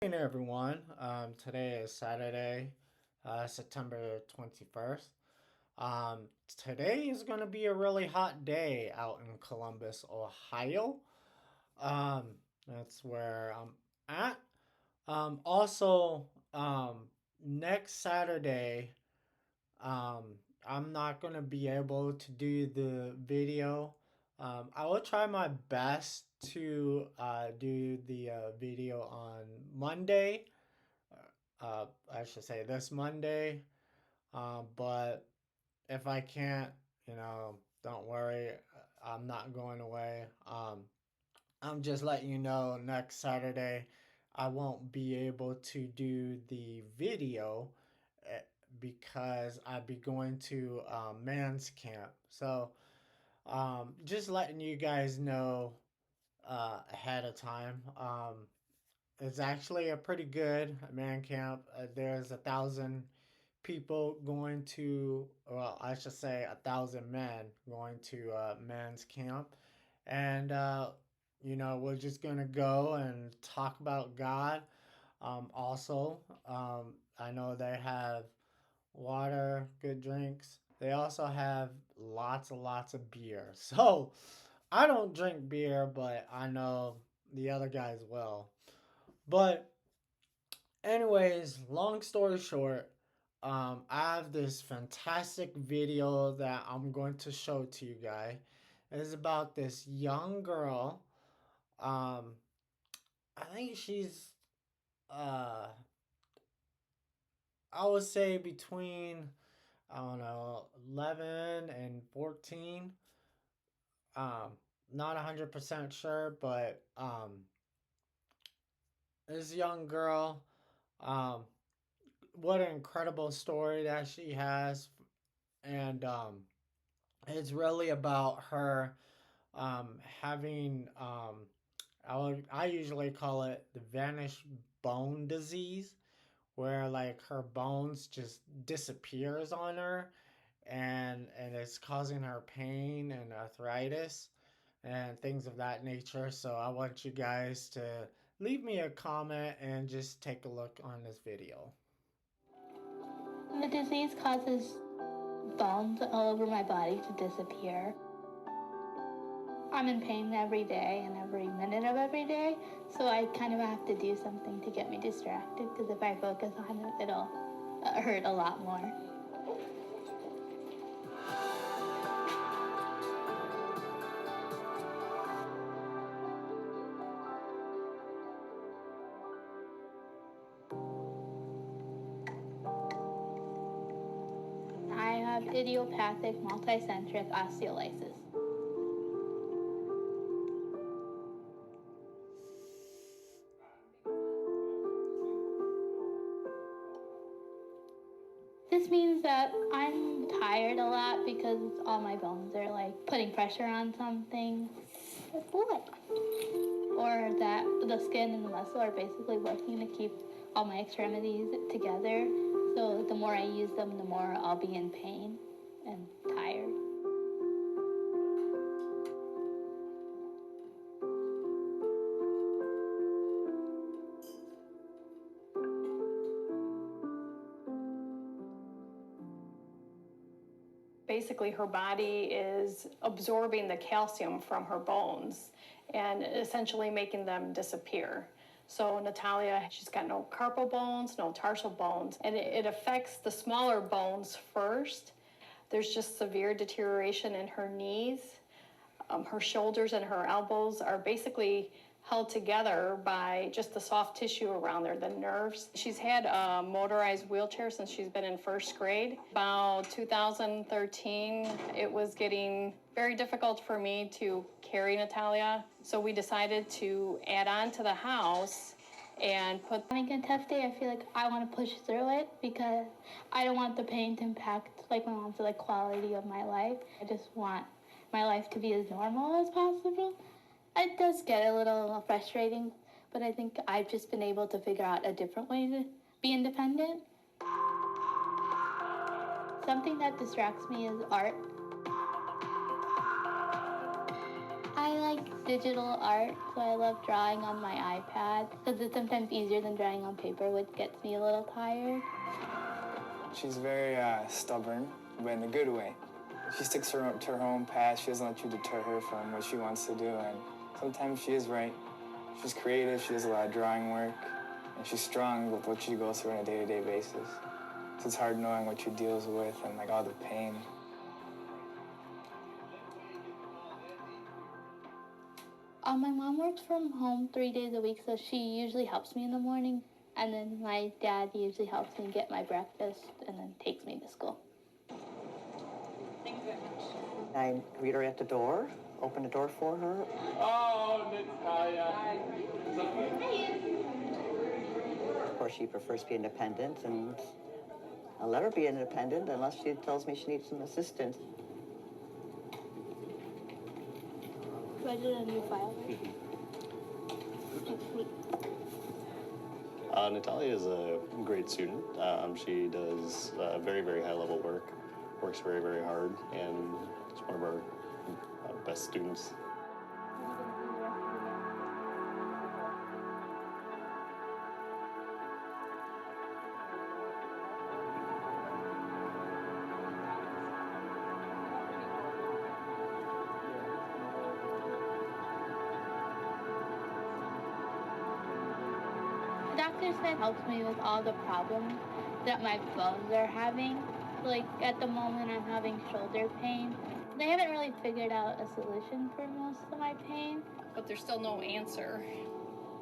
Hey everyone. Today is Saturday, September 21st. Um, Today is going to be a really hot day out in Columbus, Ohio. Um, that's where I'm at. Also, next Saturday, um, I'm not going to be able to do the video. I will try my best to do the video on Monday. I should say this Monday. But if I can't, don't worry. I'm not going away. I'm just letting you know next Saturday I won't be able to do the video eh, because I'll be going to man's camp. So just letting you guys know ahead of time. It's actually a pretty good man camp. There's 1,000 people going to, well, I should say 1,000 men going to men's camp. And, we're just going to go and talk about God. Also, I know they have water, good drinks. They also have lots and lots of beer. So I don't drink beer, but I know the other guys will. But anyways, long story short, I have this fantastic video that I'm going to show to you guys. It's about this young girl. Um, I think she's, uh, I would say between, I don't know, 11 and 14. Um, Not 100% sure, but this young girl, um, what an incredible story that she has. And it's really about her having I usually call it the vanished bone disease, where like her bones just disappears on her, and it's causing her pain and arthritis and things of that nature. So I want you guys to leave me a comment and just take a look on this video. The disease causes bones all over my body to disappear. I'm in pain every day and every minute of every day, so I kind of have to do something to get me distracted, because if I focus on it, it'll hurt a lot more. I have idiopathic multicentric osteolysis. This means that I'm tired a lot because all my bones are like putting pressure on something. Or that the skin and the muscle are basically working to keep all my extremities together. So the more I use them, the more I'll be in pain and tired. Basically, her body is absorbing the calcium from her bones and essentially making them disappear. So Natalia, she's got no carpal bones, no tarsal bones, and it affects the smaller bones first. There's just severe deterioration in her knees. Her shoulders and her elbows are basically held together by just the soft tissue around there, the nerves. She's had a motorized wheelchair since she's been in first grade. About 2013, it was getting very difficult for me to carry Natalia, so we decided to add on to the house and put... Having a tough day, I feel like I want to push through it because I don't want the pain to impact like my mom's like quality of my life. I just want my life to be as normal as possible. It does get a little frustrating, but I think I've just been able to figure out a different way to be independent. Something that distracts me is art. I like digital art, so I love drawing on my iPad because it's sometimes easier than drawing on paper, which gets me a little tired. She's very stubborn, but in a good way. She sticks to her own path. She doesn't let you deter her from what she wants to do, and sometimes she is right. She's creative, she does a lot of drawing work, and she's strong with what she goes through on a day-to-day basis. So it's hard knowing what she deals with and like all the pain. My mom works from home 3 days a week, so she usually helps me in the morning. And then my dad usually helps me get my breakfast and then takes me to school. Thank you very much. I greet her at the door, open the door for her. Oh, Natalia. Of course, she prefers to be independent, and I'll let her be independent unless she tells me she needs some assistance. Do I do a new file? Natalia is a great student. She does very, very high-level work, works very, very hard, and is one of our best students. The doctor said helps me with all the problems that my bones are having. Like at the moment I'm having shoulder pain. They haven't really figured out a solution for most of my pain. But there's still no answer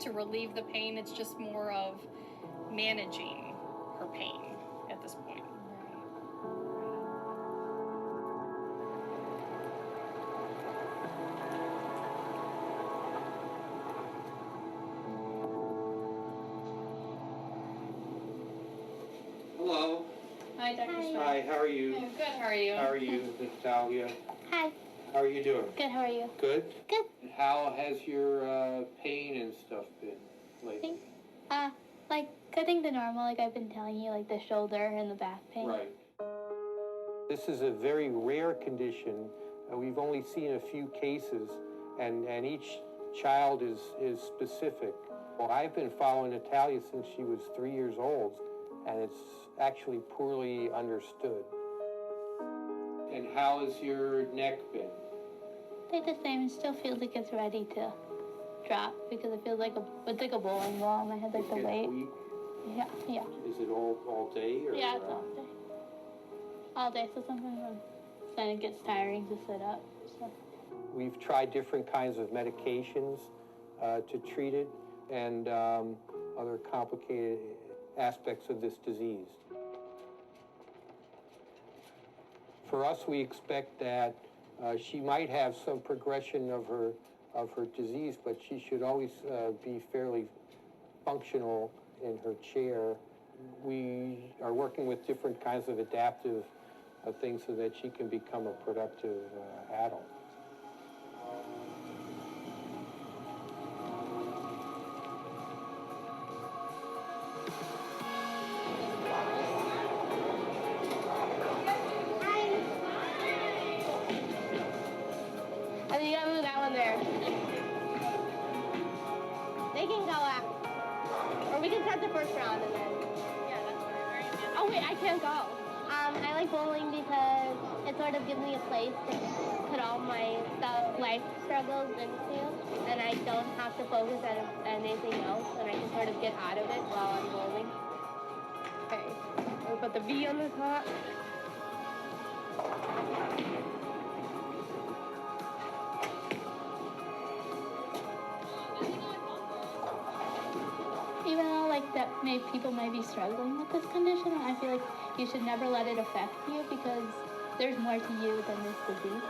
to relieve the pain. It's just more of managing her pain at this point. Hello. Hi, Dr. Hi. Smith. Hi, how are you? I'm good, how are you? How are you, Natalia? Hi. How are you doing? Good, how are you? Good? Good. How has your pain and stuff been lately? Like cutting the normal, like I've been telling you, like the shoulder and the back pain. Right. This is a very rare condition. We've only seen a few cases, and each child is specific. Well, I've been following Natalia since she was 3 years old, and it's actually poorly understood. And how has your neck been? They're the same. It still feels like it's ready to drop because it feels like it's like a bowling ball. My head, like the It gets weight. weak? Yeah. Is it all day? Or, Yeah, it's all day. All day, so sometimes then it gets tiring to sit up. So. We've tried different kinds of medications to treat it and other complicated aspects of this disease. For us, we expect that she might have some progression of her disease, but she should always be fairly functional in her chair. We are working with different kinds of adaptive things so that she can become a productive adult. I think you gotta move that one there. They can go out. Or we can start the first round and then. Yeah, that's what I heard. Oh wait, I can't go. I like bowling because it sort of gives me a place to put all my life struggles into, and I don't have to focus on anything else, and I can sort of get out of it while I'm bowling. Okay, we'll put the V on the top. Even though like that people may be struggling with this condition, I feel like you should never let it affect you because there's more to you than this disease.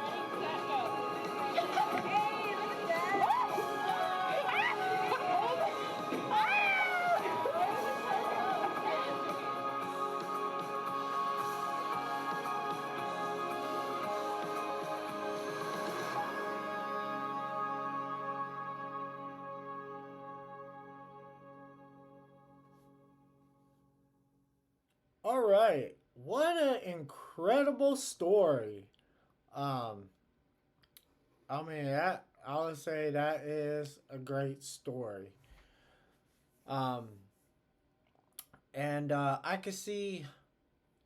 All right. What an incredible story. I mean, that I would say that is a great story. Um, and I can see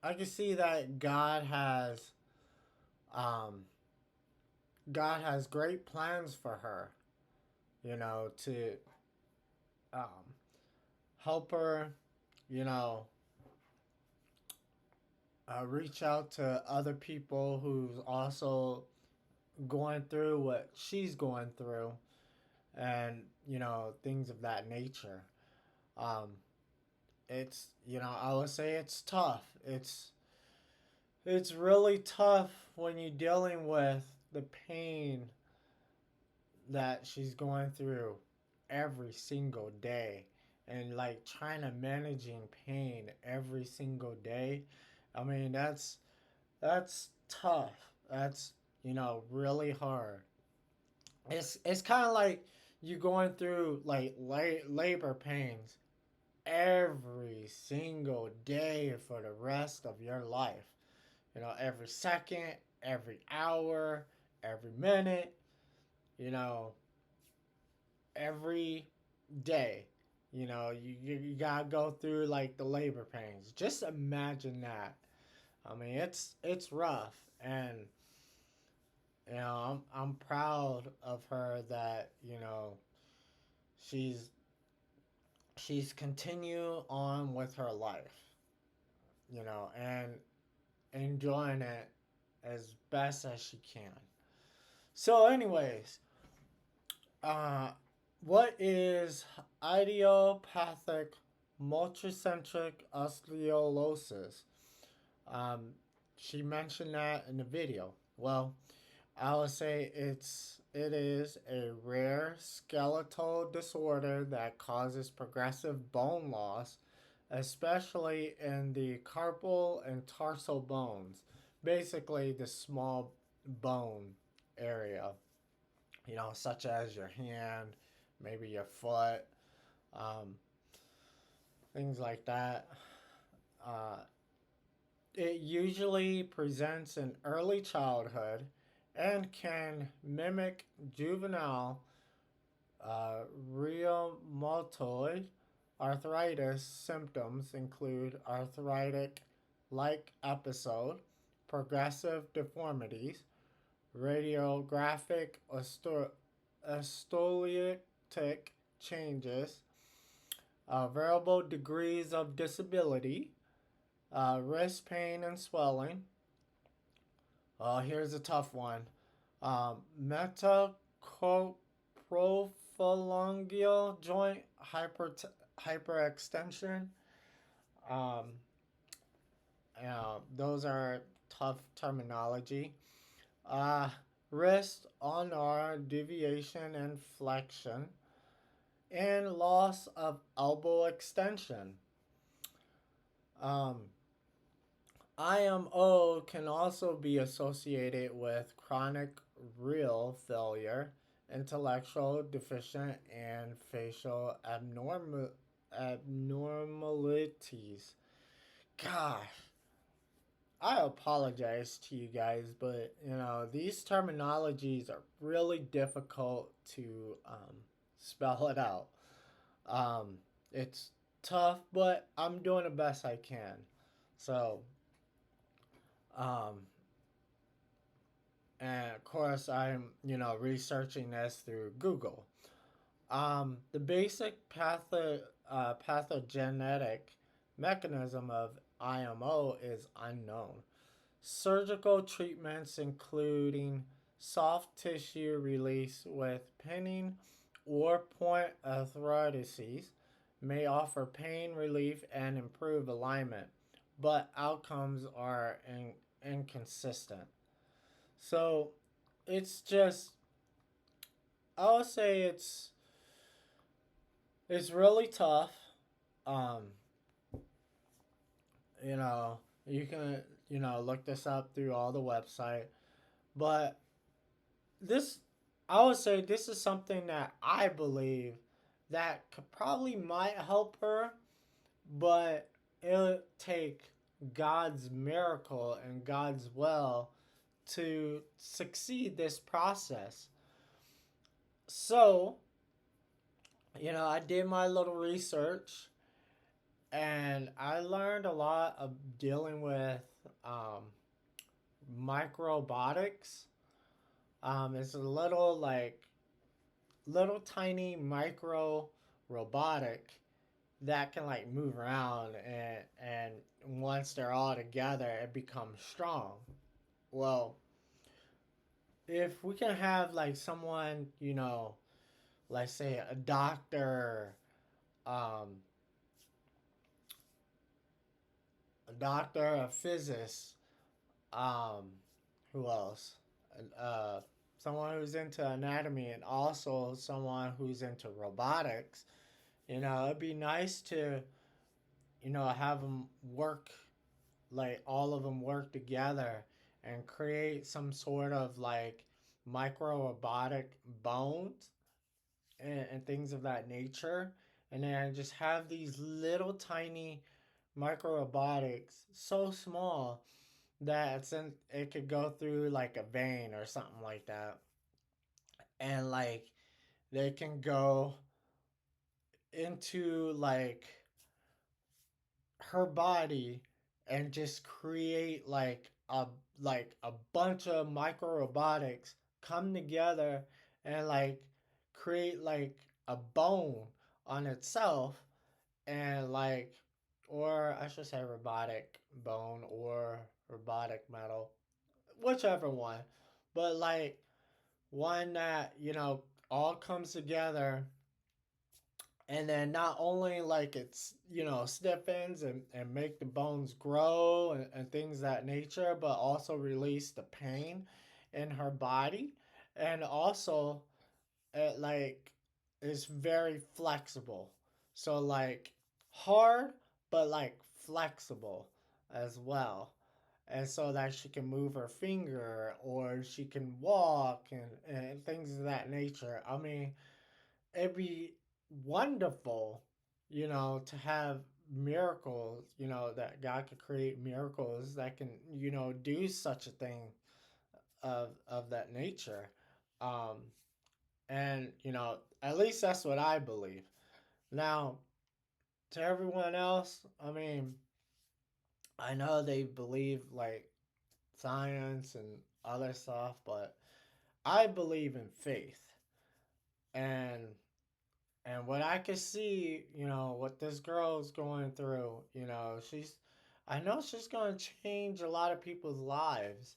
that um, God has great plans for her. You know, to um, help her. You know, reach out to other people who's also going through what she's going through, and things of that nature. Um, it's I would say it's tough. It's really tough when you're dealing with the pain that she's going through every single day, and like trying to managing pain every single day. I mean, that's tough. That's really hard. It's kind of like you going through like labor pains every single day for the rest of your life. Every second, every hour, every minute, you know, every day. You gotta go through like the labor pains. Just imagine that. I mean, it's rough, and I'm proud of her that she's she's continue on with her life, and enjoying it as best as she can. So, anyways, uh, what is idiopathic multicentric osteolysis? Um, she mentioned that in the video. Well, I would say it is a rare skeletal disorder that causes progressive bone loss, especially in the carpal and tarsal bones, basically the small bone area, such as your hand, maybe your foot, um, things like that. Uh, it usually presents in early childhood and can mimic juvenile rheumatoid arthritis. Symptoms include arthritic like episode, progressive deformities, radiographic osteolytic changes, variable degrees of disability, wrist pain and swelling. Here's a tough one. Metacoprophalangeal joint hyperextension. Um, those are tough terminology. Uh, wrist ulnar deviation and flexion, and loss of elbow extension. Um, IMO can also be associated with chronic renal failure, intellectual deficient, and facial abnormalities. Gosh, I apologize to you guys, but these terminologies are really difficult to spell it out. It's tough, but I'm doing the best I can. So, um, and of course, I'm researching this through Google. The basic pathogenetic mechanism of IMO is unknown. Surgical treatments, including soft tissue release with pinning or point arthrodesis, may offer pain relief and improve alignment, but outcomes are inconsistent. So it's just, I would say it's really tough. Um, you know, you can look this up through all the website, but this I would say this is something that I believe that could probably might help her, but it'll take God's miracle and God's will to succeed this process. So, I did my little research and I learned a lot of dealing with um, microrobotics. It's a little little tiny micro robotic that can like move around and once they're all together it becomes strong. Well, if we can have like someone, let's say um, a doctor, a physicist, um, who else? Uh, Someone who's into anatomy and also someone who's into robotics. It'd be nice to, have them work, like all of them work together and create some sort of like micro robotic bones and things of that nature. And then just have these little tiny micro robotics so small that it could go through like a vein or something like that. And like they can go into like her body and just create like a bunch of micro robotics come together and like create like a bone on itself and like or I should say robotic bone or robotic metal, whichever one. But like one that, all comes together and then not only like it's stiffens and make the bones grow and things of that nature, but also release the pain in her body. And also it like is very flexible, so like hard but like flexible as well, and so that she can move her finger or she can walk and things of that nature. I mean, it'd be wonderful, to have miracles, that God could create miracles that can, do such a thing of that nature. Um, and, at least that's what I believe. Now, to everyone else, I mean, I know they believe like science and other stuff, but I believe in faith. And what I could see, what this girl's going through, I know she's going to change a lot of people's lives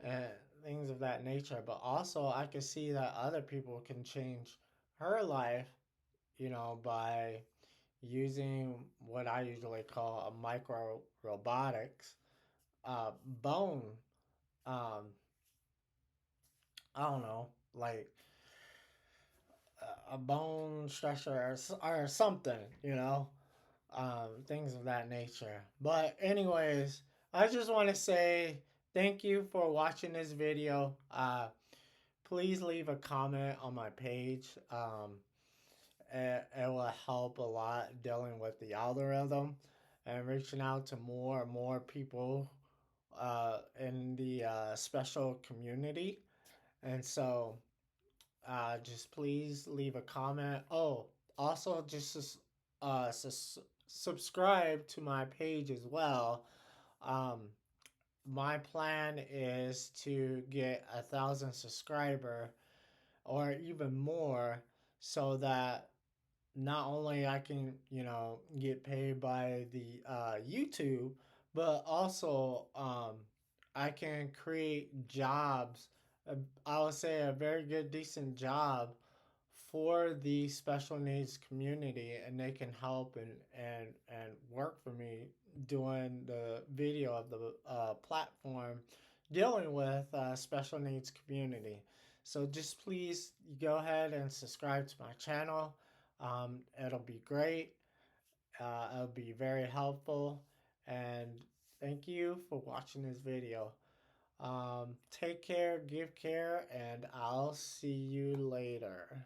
and things of that nature. But also, I could see that other people can change her life, by using what I usually call a micro robotics bone. Um, I don't know, like a bone stretcher or something, things of that nature. But anyways, I just want to say thank you for watching this video. Please leave a comment on my page. It will help a lot dealing with the algorithm and reaching out to more and more people in the special community. And so just please leave a comment. Oh, also just subscribe to my page as well. Um, my plan is to get 1,000 subscriber or even more, so that not only I can, get paid by the YouTube, but also I can create jobs. I would say a very good, decent job for the special needs community, and they can help and work for me doing the video of the platform dealing with special needs community. So just please go ahead and subscribe to my channel. It'll be great. It'll be very helpful. And thank you for watching this video. Take care, give care, and I'll see you later.